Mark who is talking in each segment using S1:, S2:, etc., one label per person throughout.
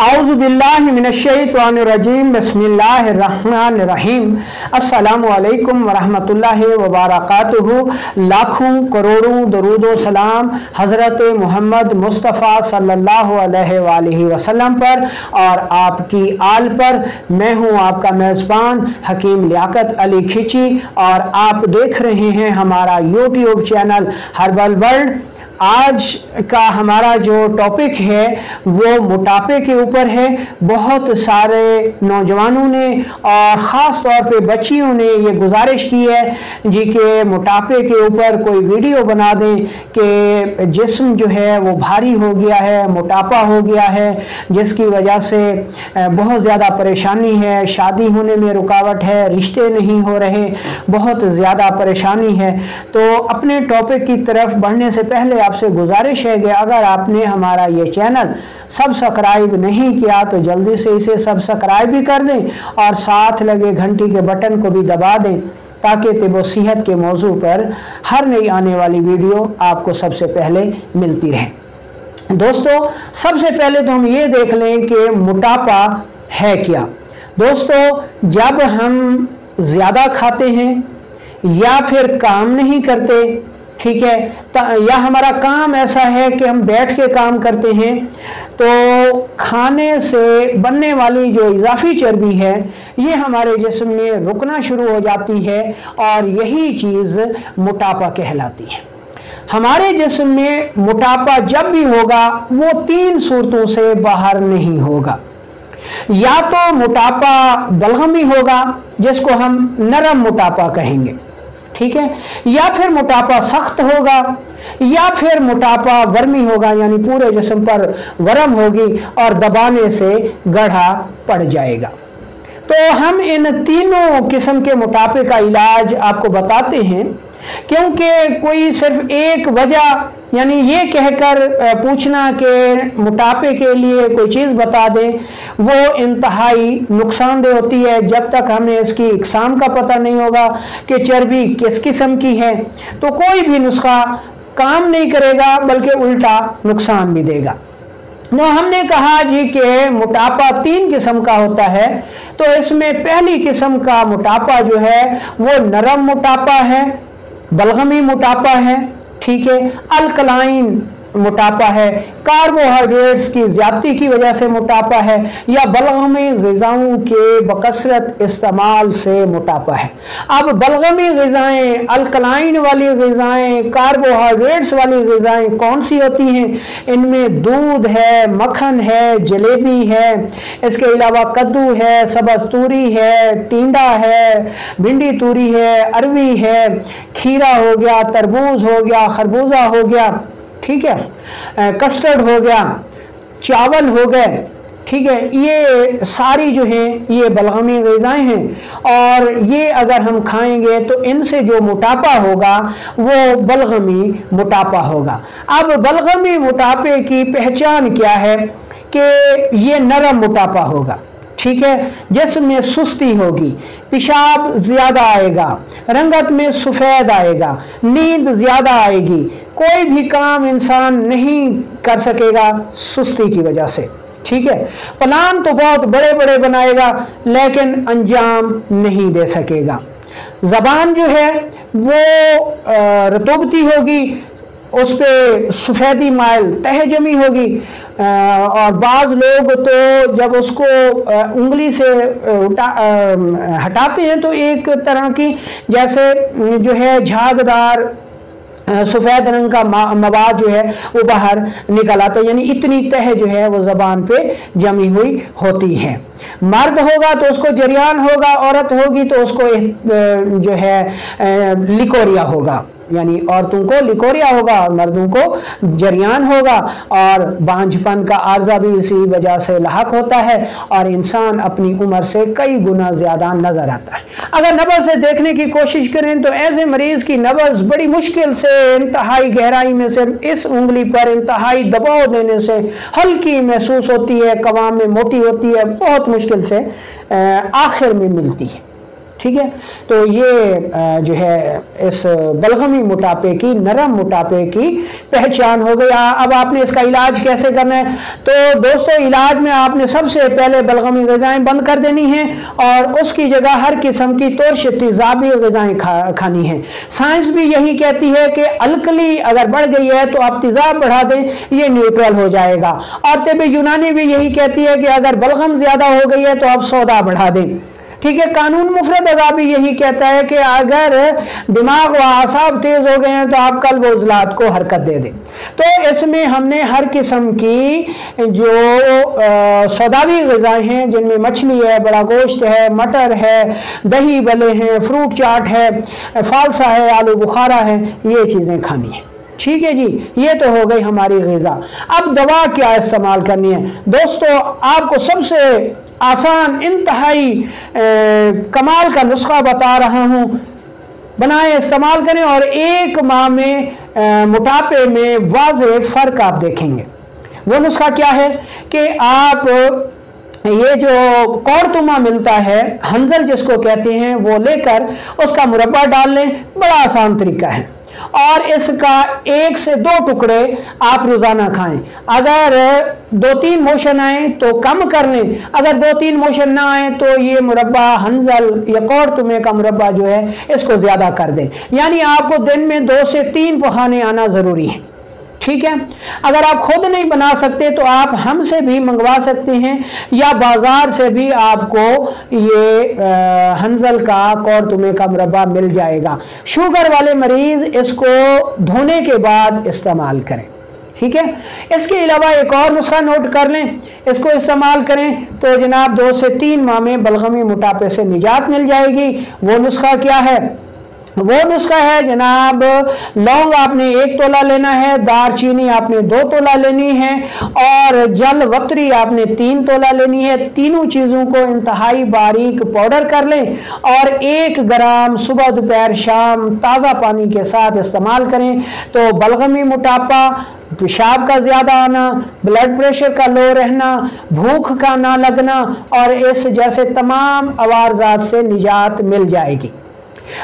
S1: आऊज़ु बिल्लाहि मिनश्शैतानिर्रजीम बिस्मिल्लाहिर्रहमानिर्रहीम। अस्सलामु अलैकुम वरहमतुल्लाहि वबरकातुहू। लाखों करोड़ों दरूद व सलाम हज़रत मोहम्मद मुस्तफ़ा सल्लल्लाहु अलैहि वसल्लम पर और आपकी आल पर। मैं हूँ आपका मेज़बान हकीम लियाकत अली खिची और आप देख रहे हैं हमारा यूट्यूब चैनल हर्बल वर्ल्ड। आज का हमारा जो टॉपिक है वो मोटापे के ऊपर है। बहुत सारे नौजवानों ने और ख़ास तौर पे बच्चियों ने ये गुजारिश की है जी कि मोटापे के ऊपर कोई वीडियो बना दें कि जिस्म जो है वो भारी हो गया है, मोटापा हो गया है, जिसकी वजह से बहुत ज़्यादा परेशानी है, शादी होने में रुकावट है, रिश्ते नहीं हो रहे, बहुत ज़्यादा परेशानी है। तो अपने टॉपिक की तरफ बढ़ने से पहले आपसे गुजारिश है कि अगर आपने हमारा ये चैनल सब्सक्राइब नहीं किया तो जल्दी से इसे सब्सक्राइब भी कर दें और साथ लगे घंटी के बटन को भी दबा दें ताकि तिब व सेहत के मौजू पर हर नई आने वाली वीडियो आपको सबसे पहले मिलती रहे। दोस्तों, सबसे पहले तो हम ये देख लें कि मोटापा है क्या। दोस्तों, जब हम ज़्यादा खाते हैं या फिर काम नहीं करते, ठीक है, या हमारा काम ऐसा है कि हम बैठ के काम करते हैं, तो खाने से बनने वाली जो इजाफी चर्बी है ये हमारे जिस्म में रुकना शुरू हो जाती है और यही चीज़ मोटापा कहलाती है। हमारे जिस्म में मोटापा जब भी होगा वो तीन सूरतों से बाहर नहीं होगा। या तो मोटापा बलगमी होगा जिसको हम नरम मोटापा कहेंगे, ठीक है, या फिर मोटापा सख्त होगा, या फिर मोटापा वर्मी होगा यानी पूरे जिस्म पर वरम होगी और दबाने से गढ़ा पड़ जाएगा। तो हम इन तीनों किस्म के मोटापे का इलाज आपको बताते हैं, क्योंकि कोई सिर्फ एक वजह यानी ये कहकर पूछना कि मोटापे के लिए कोई चीज़ बता दें वो इंतहाई नुकसानदेह होती है। जब तक हमें इसकी इकसाम का पता नहीं होगा कि चर्बी किस किस्म की है तो कोई भी नुस्खा काम नहीं करेगा बल्कि उल्टा नुकसान भी देगा। तो हमने कहा जी कि मोटापा तीन किस्म का होता है। तो इसमें पहली किस्म का मोटापा जो है वो नरम मोटापा है, बलगमी मोटापा है, ठीक है, अल्कलाइन मोटापा है, कार्बोहाइड्रेट्स की ज़्यादती की वजह से मोटापा है, या बलगमी ग़िज़ाओं के बकसरत इस्तेमाल से मोटापा है। अब बलगमी ग़िज़ाएँ, अल्कलाइन वाली ग़िज़ाएँ, कार्बोहाइड्रेट्स वाली ग़िज़ाएँ कौन सी होती हैं? इनमें दूध है, मक्खन है, जलेबी है, इसके अलावा कद्दू है, सब्ज़ तूरी है, टिंडा है, भिंडी तूरी है, अरवी है, खीरा हो गया, तरबूज हो गया, खरबूजा हो गया, ठीक है, कस्टर्ड हो गया, चावल हो गए, ठीक है, ये सारी जो हैं ये बलगमी ग़िज़ाएँ हैं और ये अगर हम खाएंगे तो इनसे जो मोटापा होगा वो बलगमी मोटापा होगा। अब बलगमी मोटापे की पहचान क्या है कि ये नरम मोटापा होगा, ठीक है, जिसमें सुस्ती होगी, पेशाब ज़्यादा आएगा, रंगत में सफ़ेद आएगा, नींद ज़्यादा आएगी, कोई भी काम इंसान नहीं कर सकेगा सुस्ती की वजह से, ठीक है। प्लान तो बहुत बड़े बड़े बनाएगा लेकिन अंजाम नहीं दे सकेगा। ज़बान जो है वो रतूबती होगी, उस पर सफ़ेदी माइल तह जमी होगी और बाज़ लोग तो जब उसको उंगली से हटाते हैं तो एक तरह की जैसे जो है झागदार सफ़ेद रंग का मवाद जो है वो बाहर निकल आता है, यानी इतनी तह जो है वो ज़बान पे जमी हुई होती है। मर्द होगा तो उसको जरियान होगा, औरत होगी तो उसको जो है लिकोरिया होगा, यानी औरतों को लिकोरिया होगा और मर्दों को जरियान होगा। और बांझपन का आर्जा भी इसी वजह से लाहक होता है और इंसान अपनी उम्र से कई गुना ज़्यादा नज़र आता है। अगर नब्ज़ से देखने की कोशिश करें तो ऐसे मरीज़ की नब्ज़ बड़ी मुश्किल से इंतहाई गहराई में से इस उंगली पर इंतहाई दबाव देने से हल्की महसूस होती है, कवाम में मोटी होती है, बहुत मुश्किल से आखिर में मिलती है, ठीक है। तो ये जो है इस बलगमी मोटापे की, नरम मोटापे की पहचान हो गई। अब आपने इसका इलाज कैसे करना है? तो दोस्तों, इलाज में आपने सबसे पहले बलगमी ग़िज़ाएं बंद कर देनी हैं और उसकी जगह हर किस्म की तुर्श तेज़ाबी ग़िज़ाएं खानी हैं। साइंस भी यही कहती है कि अल्कली अगर बढ़ गई है तो आप तेज़ाब बढ़ा दें, ये न्यूट्रल हो जाएगा। और तिब यूनानी भी यही कहती है कि अगर बलगम ज़्यादा हो गई है तो आप सोडा बढ़ा दें, ठीक है। कानून मुफरद अज़ा भी यही कहता है कि अगर दिमाग व आसाब तेज़ हो गए हैं तो आप कल्ब व उज़लात को हरकत दे दें। तो इसमें हमने हर किस्म की जो सौदावी ग़िज़ाएं हैं, जिनमें मछली है, बड़ा गोश्त है, मटर है, दही भले हैं, फ्रूट चाट है, फालसा है, आलू बुखारा है, ये चीज़ें खानी है, ठीक है जी। ये तो हो गई हमारी ग़िज़ा। अब दवा क्या इस्तेमाल करनी है? दोस्तों, आपको सबसे आसान, इंतहाई कमाल का नुस्खा बता रहा हूँ, बनाए, इस्तेमाल करें और 1 माह में मोटापे में वाज़ेह फ़र्क आप देखेंगे। वो नुस्खा क्या है कि आप ये जो कौरतुमा मिलता है, हंजल जिसको कहते हैं, वो लेकर उसका मुरब्बा डाल लें। बड़ा आसान तरीका है और इसका 1 से 2 टुकड़े आप रोज़ाना खाएं। अगर 2-3 मोशन आए तो कम कर लें, अगर 2-3 मोशन ना आए तो ये मुरब्बा हंजल या कौरतुमे का मुरब्बा जो है इसको ज़्यादा कर दें। यानी आपको दिन में 2 से 3 पखाने आना ज़रूरी है, ठीक है। अगर आप खुद नहीं बना सकते तो आप हमसे भी मंगवा सकते हैं या बाजार से भी आपको ये हंजल का, कौरतुमे का मुरब्बा मिल जाएगा। शुगर वाले मरीज इसको धोने के बाद इस्तेमाल करें, ठीक है। इसके अलावा एक और नुस्खा नोट कर लें, इसको इस्तेमाल करें तो जनाब 2 से 3 माह में बलगमी मोटापे से निजात मिल जाएगी। वो नुस्खा क्या है? वो नुस्खा है जनाब, लौंग आपने 1 तोला लेना है, दारचीनी आपने 2 तोला लेनी है और जलवत्री आपने 3 तोला लेनी है। तीनों चीज़ों को इंतहाई बारीक पाउडर कर लें और 1 ग्राम सुबह, दोपहर, शाम ताज़ा पानी के साथ इस्तेमाल करें तो बलगमी मोटापा, पेशाब का ज़्यादा आना, ब्लड प्रेशर का लो रहना, भूख का ना लगना और इस जैसे तमाम अवारजात से निजात मिल जाएगी।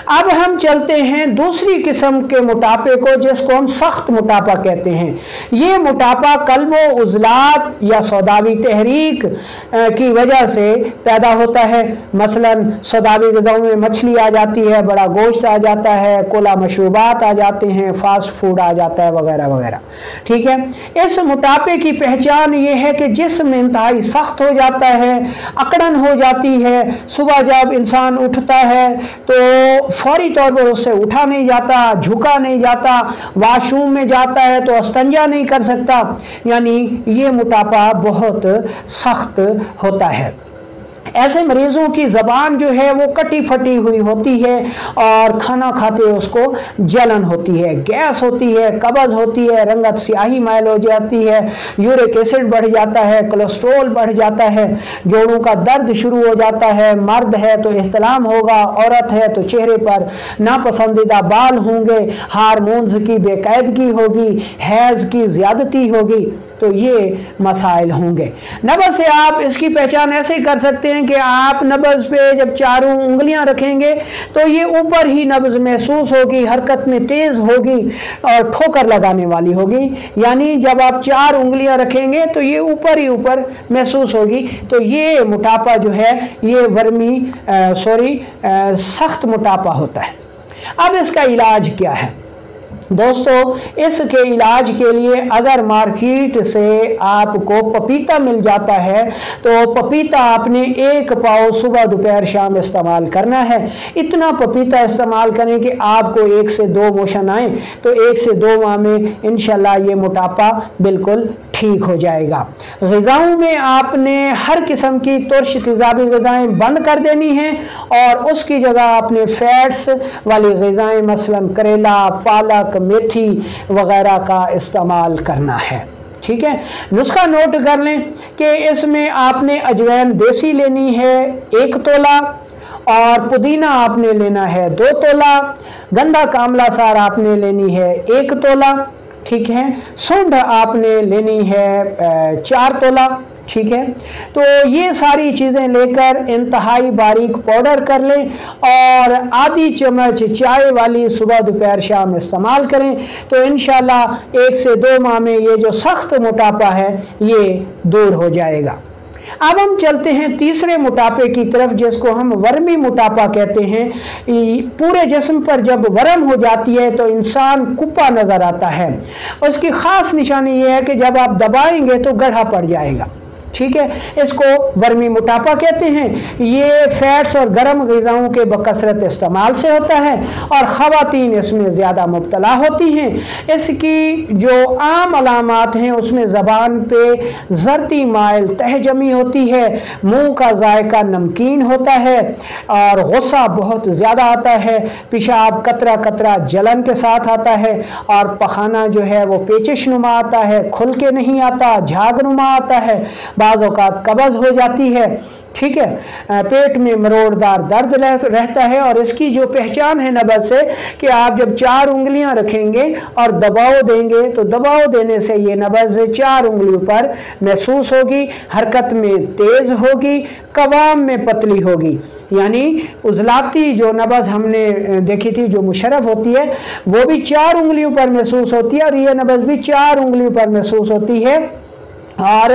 S1: अब हम चलते हैं दूसरी किस्म के मोटापे को, जिसको हम सख्त मोटापा कहते हैं। ये मोटापा कल्ब व उज़लात या सौदावी तहरीक की वजह से पैदा होता है। मसलन सौदावी ग़िज़ाओं में मछली आ जाती है, बड़ा गोश्त आ जाता है, कोला मशरूबात आ जाते हैं, फास्ट फूड आ जाता है, वगैरह वगैरह, ठीक है। इस मोटापे की पहचान ये है कि जिस्म इंतहाई सख्त हो जाता है, अकड़न हो जाती है। सुबह जब इंसान उठता है तो फौरी तौर पर उससे उठा नहीं जाता, झुका नहीं जाता, वॉशरूम में जाता है तो अस्तंजा नहीं कर सकता। यानी ये मोटापा बहुत सख्त होता है। ऐसे मरीजों की ज़बान जो है वो कटी फटी हुई होती है और खाना खाते उसको जलन होती है, गैस होती है, कब्ज़ होती है, रंगत स्याही माइल हो जाती है, यूरिक एसिड बढ़ जाता है, कोलेस्ट्रोल बढ़ जाता है, जोड़ों का दर्द शुरू हो जाता है। मर्द है तो इहतलाम होगा, औरत है तो चेहरे पर नापसंदीदा बाल होंगे, हार्मोन्स की बेकायदगी होगी, हैज़ की ज़्यादती होगी। तो ये मसाइल होंगे। नब्ज़ से आप इसकी पहचान ऐसे कर सकते हैं कि आप नब्ज़ पे जब चारों उंगलियां रखेंगे तो ये ऊपर ही नब्ज़ महसूस होगी, हरकत में तेज़ होगी और ठोकर लगाने वाली होगी। यानी जब आप 4 उंगलियां रखेंगे तो ये ऊपर ही ऊपर महसूस होगी। तो ये मोटापा जो है ये सख्त मोटापा होता है। अब इसका इलाज क्या है? दोस्तों, इसके इलाज के लिए अगर मार्केट से आपको पपीता मिल जाता है तो पपीता आपने 1 पाव सुबह, दोपहर, शाम इस्तेमाल करना है। इतना पपीता इस्तेमाल करें कि आपको 1 से 2 मोशन आए तो 1 से 2 माह में इंशाल्लाह ये मोटापा बिल्कुल ठीक हो जाएगा। ग़िज़ाओं में आपने हर किस्म की तुर्श तेज़ाबी ग़िज़ाएं बंद कर देनी हैं और उसकी जगह आपने फैट्स वाली ग़िज़ाएं मसलन करेला, पालक, मेथी वगैरह का इस्तेमाल करना है, ठीक है। नुस्खा नोट कर लें कि इसमें आपने अजवैन देसी लेनी है 1 तोला और पुदीना आपने लेना है 2 तोला, गंदा कामला सार आपने लेनी है 1 तोला, ठीक है। सूंड आपने लेनी है 4 तोला, ठीक है। तो ये सारी चीज़ें लेकर इंतहाई बारीक पाउडर कर लें और आधी चम्मच चाय वाली सुबह दोपहर शाम इस्तेमाल करें, तो इंशाल्लाह 1 से 2 माह में ये जो सख्त मोटापा है ये दूर हो जाएगा। अब हम चलते हैं तीसरे मोटापे की तरफ, जिसको हम वर्मी मोटापा कहते हैं। पूरे जिस्म पर जब वर्म हो जाती है तो इंसान कुप्पा नज़र आता है। उसकी ख़ास निशानी ये है कि जब आप दबाएंगे तो गड्ढा पड़ जाएगा, ठीक है। इसको वर्मी मोटापा कहते हैं। ये फैट्स और गर्म ग़िज़ाओं के बकसरत इस्तेमाल से होता है और ख़वातीन इसमें ज़्यादा मुब्तला होती हैं। इसकी जो आम अलामात हैं उसमें ज़बान पे ज़रती माइल तह जमी होती है, मुंह का जायका नमकीन होता है और गुस्सा बहुत ज़्यादा आता है, पेशाब कतरा कतरा जलन के साथ आता है और पखाना जो है वो पेचिश नुमा आता है, खुल के नहीं आता, झाग नुमा आता है, बाज़ औक़ात कब्ज़ हो जाती है, ठीक है। पेट में मरोड़दार दर्द रहता है और इसकी जो पहचान है नब्ज़ से कि आप जब 4 उंगलियां रखेंगे और दबाव देंगे तो दबाव देने से ये नब्ज़ 4 उंगलियों पर महसूस होगी, हरकत में तेज़ होगी, कवाम में पतली होगी। यानी उजलाती जो नब्ज़ हमने देखी थी जो मुशर्रफ होती है वो भी 4 उंगलियों पर महसूस होती है और ये नब्ज़ भी 4 उंगलियों पर महसूस होती है। और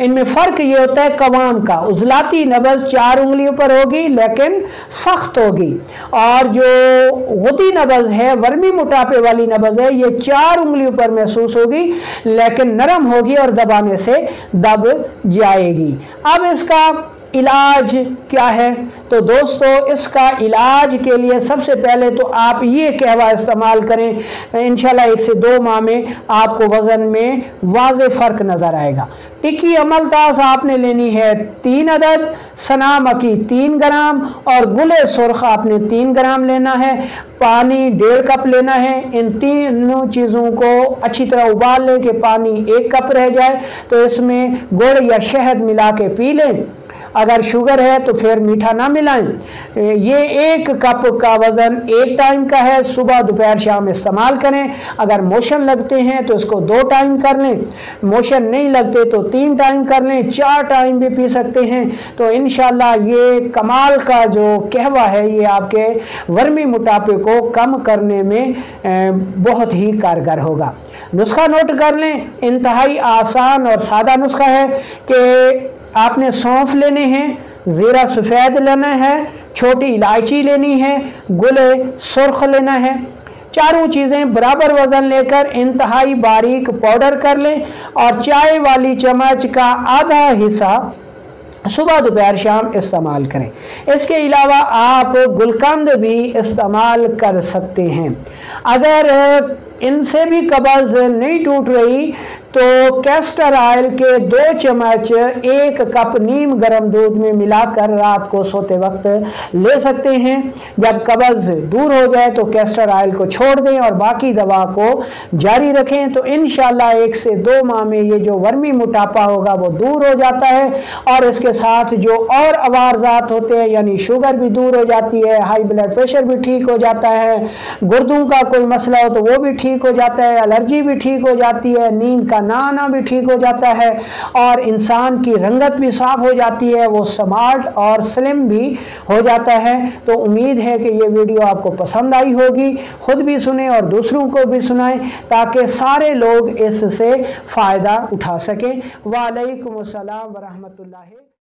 S1: इनमें फ़र्क ये होता है कवाम का, उजलाती नब्ज़ 4 उंगलियों पर होगी लेकिन सख्त होगी, और जो गुदी नब्ज़ है, वर्मी मोटापे वाली नब्ज़ है, ये 4 उंगलियों पर महसूस होगी लेकिन नरम होगी और दबाने से दब जाएगी। अब इसका इलाज क्या है? तो दोस्तों इसका इलाज के लिए सबसे पहले तो आप ये कहवा इस्तेमाल करें, इंशाल्लाह 1 से 2 माह में आपको वज़न में वाज़े फ़र्क नज़र आएगा। टिक्की अमलतास आपने लेनी है 3 अदद, सना मक्की 3 ग्राम और गुले सुर्ख आपने 3 ग्राम लेना है, पानी 1.5 कप लेना है। इन तीनों चीज़ों को अच्छी तरह उबाल लें कि पानी 1 कप रह जाए, तो इसमें गुड़ या शहद मिला के पी लें। अगर शुगर है तो फिर मीठा ना मिलाएं। ये 1 कप का वज़न 1 टाइम का है, सुबह दोपहर शाम इस्तेमाल करें। अगर मोशन लगते हैं तो इसको 2 टाइम कर लें, मोशन नहीं लगते तो 3 टाइम कर लें, 4 टाइम भी पी सकते हैं। तो इंशाल्लाह ये कमाल का जो कहवा है ये आपके वर्मी मोटापे को कम करने में बहुत ही कारगर होगा। नुस्खा नोट कर लें, इंतहाई आसान और सादा नुस्खा है कि आपने सौंफ लेने हैं, ज़ीरा सफ़ेद लेना है, छोटी इलायची लेनी है, गुले सुर्ख लेना है। चारों चीज़ें बराबर वज़न लेकर इंतहाई बारीक पाउडर कर लें और चाय वाली चम्मच का आधा हिस्सा सुबह दोपहर शाम इस्तेमाल करें। इसके अलावा आप गुलकंद भी इस्तेमाल कर सकते हैं। अगर इनसे भी कब्ज़ नहीं टूट रही तो कैस्टर ऑयल के 2 चम्मच 1 कप नीम गर्म दूध में मिलाकर रात को सोते वक्त ले सकते हैं। जब कब्ज़ दूर हो जाए तो कैस्टर ऑयल को छोड़ दें और बाकी दवा को जारी रखें, तो इंशाल्लाह 1 से 2 माह में ये जो वर्मी मोटापा होगा वो दूर हो जाता है। और इसके साथ जो और अवारजात होते हैं, यानी शुगर भी दूर हो जाती है, हाई ब्लड प्रेशर भी ठीक हो जाता है, गुर्दों का कोई मसला हो तो वो भी ठीक हो जाता है, एलर्जी भी ठीक हो जाती है, नींद का ना आना भी ठीक हो जाता है और इंसान की रंगत भी साफ हो जाती है, वो स्मार्ट और स्लिम भी हो जाता है। तो उम्मीद है कि ये वीडियो आपको पसंद आई होगी। खुद भी सुने और दूसरों को भी सुनाएं ताकि सारे लोग इससे फ़ायदा उठा सकें। वालेकुम अस्सलाम व रहमतुल्लाहि।